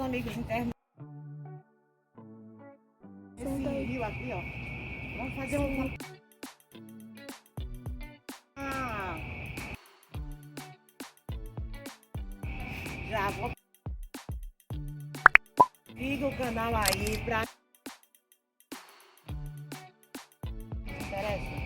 amigos internos. Esse rio aqui, ó. Vamos fazer um... Já vou... Liga o canal aí pra... Interessa?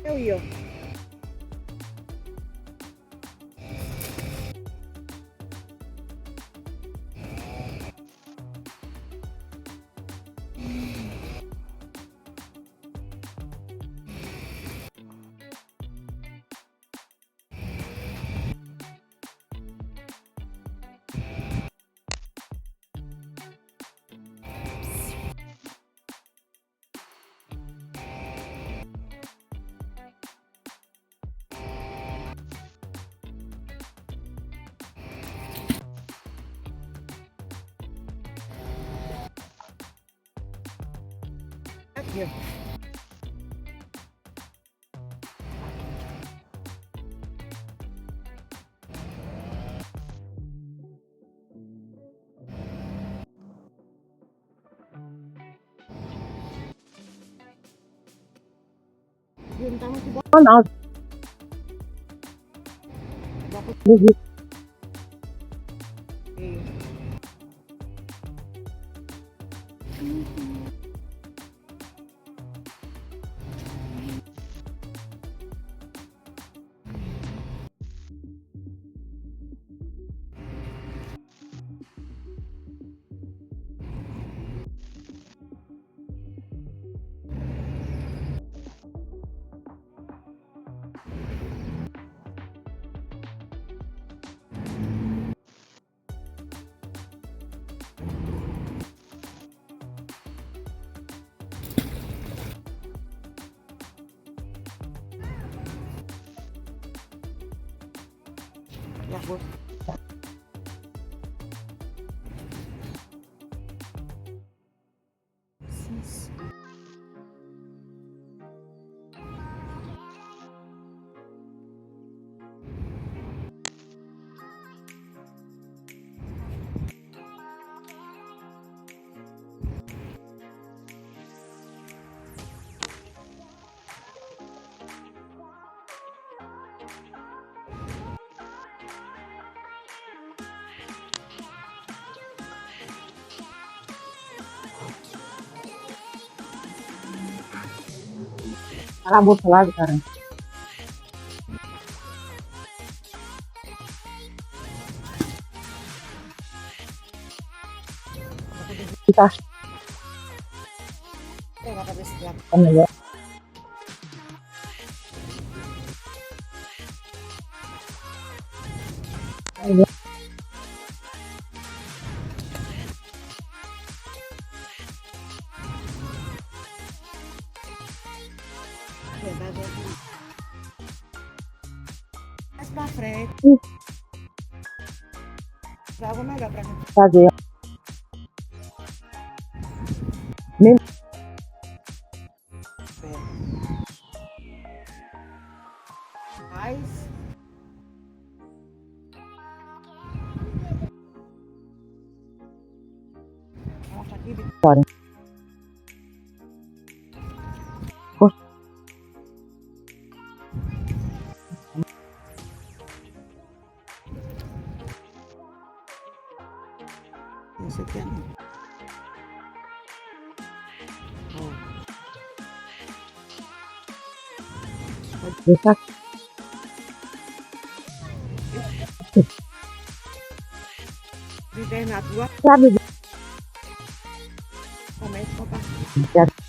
Eu ia. Aqui, ó. Não tá muito bom. Não. Já vou. Cala a boca lá, cara. Tá Pegar pra ver se dá. melhor. Mais pra frente. Já vou melhor pra gente. Fazer. Mesmo. Mais. Nossa, aqui. Bora. Esse aqui é não. Deixa aqui. Viver na tua. Sabe? Comente, compartilha. Já